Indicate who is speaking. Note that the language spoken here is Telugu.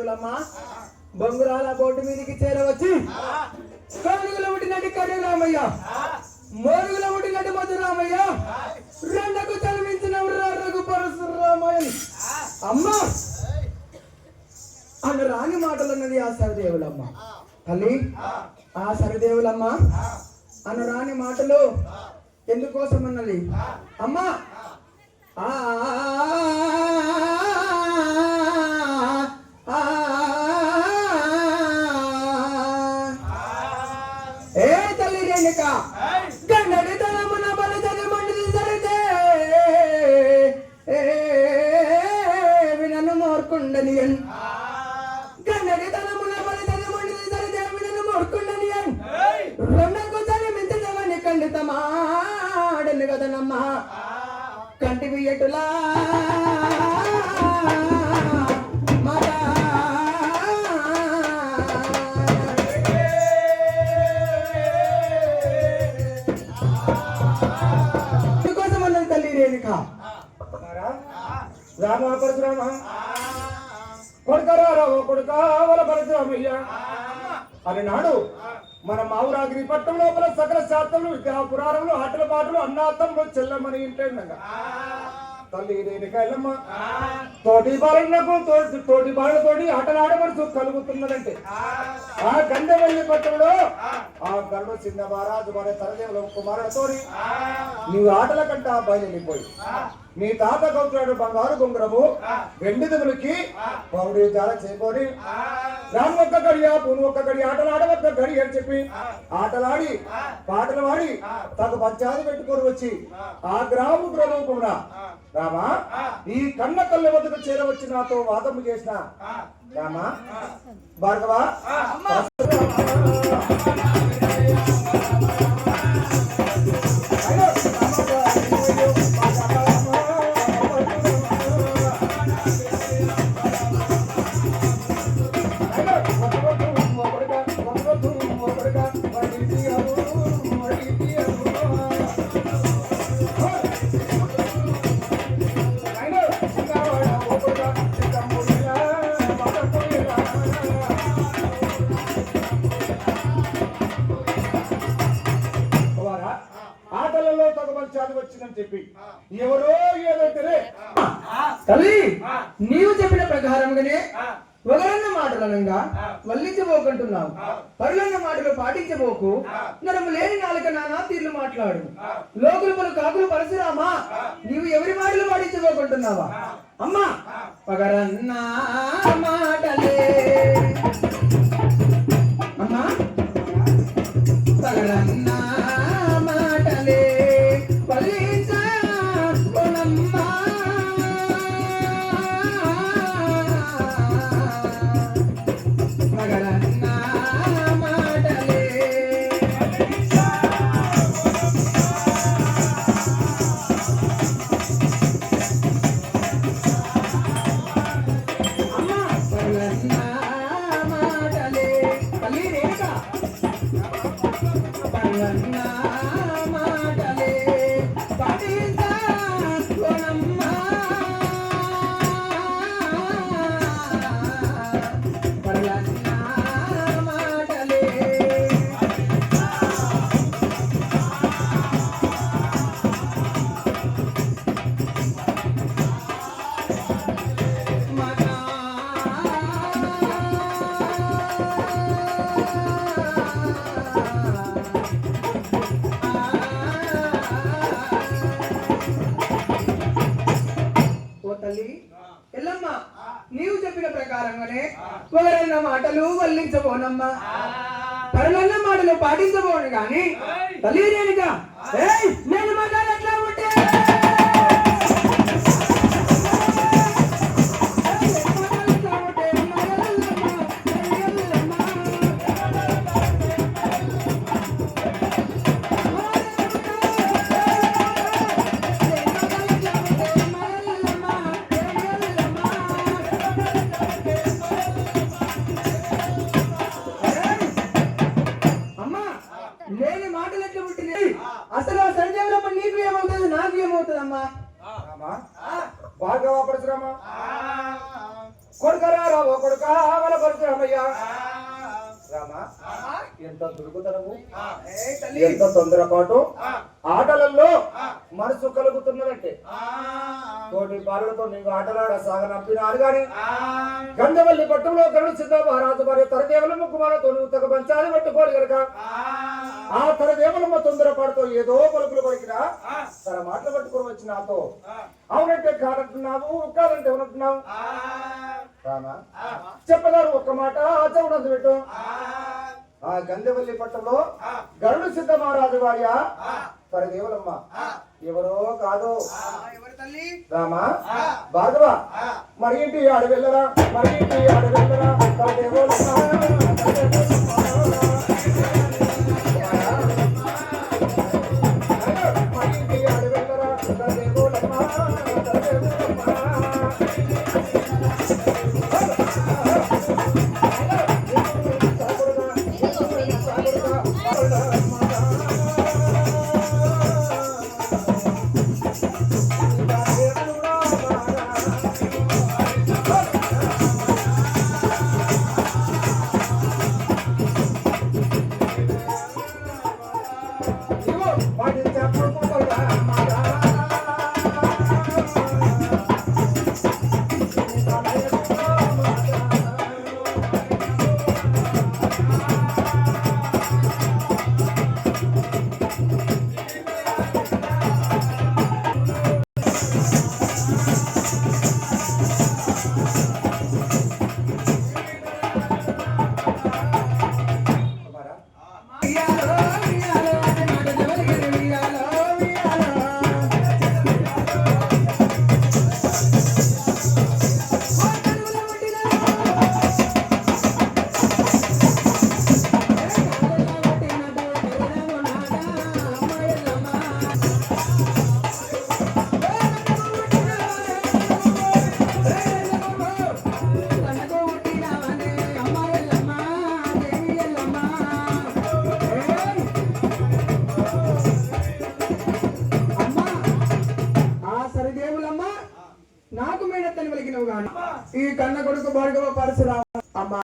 Speaker 1: సరిదేవులమ్మ బొంగురాల బోటు మీదకి చేరవచ్చి కానుగుల ఉడినటి కర్రీరామయ్య మోరుగుల ఉడినటి మధురామయ్య రెండకు చదివించిన రఘు పరశురామయ్య అమ్మ అన్న రాని మాటలు అన్నది ఆ సరిదేవులమ్మ. తల్లి ఆ సరిదేవులమ్మ అన్న రాని మాటలు ఎందుకోసం అన్నది అమ్మ. ఏ తల్లి రేణుక గండడి తలమున బలజని మండిది సరితే వినను మోర్కుండనియన్ గండడి తలమున బలజని మండిది సరితే వినను మోర్కుండనియన్ రెండకు చలి మించవని ఖండితమాడను కదనమ్మ కంటి బియ్యటులా కోసం అన్నది తల్లి రేణుక. రామ పరశురామ కొడుకరా కొడుక వల పరశురామయ్య అని నాడు మన మావురాగిరి పట్టణం లోపల సకల శాస్త్రములు విగ్రహ పురాణములు ఆటల పాటలు అన్నాతమ్ములు చెల్లమని ఇంటండగా తల్లి రేణుకాయలమ్మ తోటి బాలన్నకు తోటి బాలతోటి ఆటలాడమని కలుగుతున్నదంటే ఆ గండవెల్లి పట్టణంలో ఆ గరుడు చిన్న మహారాజు మన తరదేవుల కుమారుడితోని నీవు ఆటల కంట బయలుపోయి నీ తాత గౌతుడు బంగారు బొంగరము వెండి దుములకి పౌడి జాల చేయబోని రాము ఒక్క గడియ పూను ఒక్క గడి ఆటలాడ ఒక్క గడి అని చెప్పి ఆటలాడి పాటలు పాడి తగు పంచాది పెట్టుకొని వచ్చి ఆ గ్రామ ప్రలోభమున రామా ఈ కన్న కళ్ళ వద్దకు చేరవచ్చి నాతో వాదము చేసిన రామా భార్గవ చెప్పి ఎవరో ఏదంటే తల్లి నీవు చెప్పిన ప్రకారంగానే ఒకరన్న మాటలనంగా వల్లించబోకుంటున్నావు. పరులన్న మాటలు పాటించబోకు. నరము లేని నాలుక నానా తీర్లు మాట్లాడు. లోకులు పలు కాకులు పరశురామా నీవు ఎవరి మాటలు పాటించబోకుంటున్నావా? అమ్మా పగరన్న మాటలే అమ్మా పగరన్న మాటలే నీవు చెప్పిన ప్రకారంగానే ఒకరన్న మాటలు వల్లించబోనమ్మా పరులన్న మాటలు పాటించబోను గాని తల్లి రేణుక నేను మాట్లాడి ఎట్లా ఉంటే అసలు సంజయమ్మ నీకు ఏమవుతుంది నాకు ఏమవుతుంది అమ్మా? భార్గవ పరశురామ కొడుకరా రావో కొడుక వల పరశురామయ్య రామా ఎంత దుర్గుతనము ఎంత తొందరపాటు ఆటలలో మనసు కలుగుతున్నదంటే తోటి బాలులతో నీకు ఆటలాడ సాగనంపినారు గాని గంధవల్లి పట్టంలో గరుడు సిద్ధ మహారాజు వారి తరదేవుల ముక్కుమాలతో ఉత్తక పంచాలి పట్టుకోడు గనక ఆ తరదేవులమ్మ తొందరపాటుతో ఏదో పలుకులు పలికినా తన మాటలు పట్టుకొని వచ్చి నాతో అవునంటే కాదంటున్నావు కాదంటే ఏమంటున్నావు రామా చెప్పదారు ఒక్క మాట ఆచరణందు పెట్టు ఆ గంధవల్లి పట్టంలో గరుడు సిద్ధ మహారాజు వారి తరదేవులమ్మ ఎవరో కాదు రామా భార్గవ మరి ఇంటి ఆడవెళ్ళరా మరి ఇంటి ఆడవెళ్ళరా తరదేవులమ్మ నాకు మేనత్తని వెలిగినవు గాని ఈ కన్న కొడుకు భార్గవ పరశురామ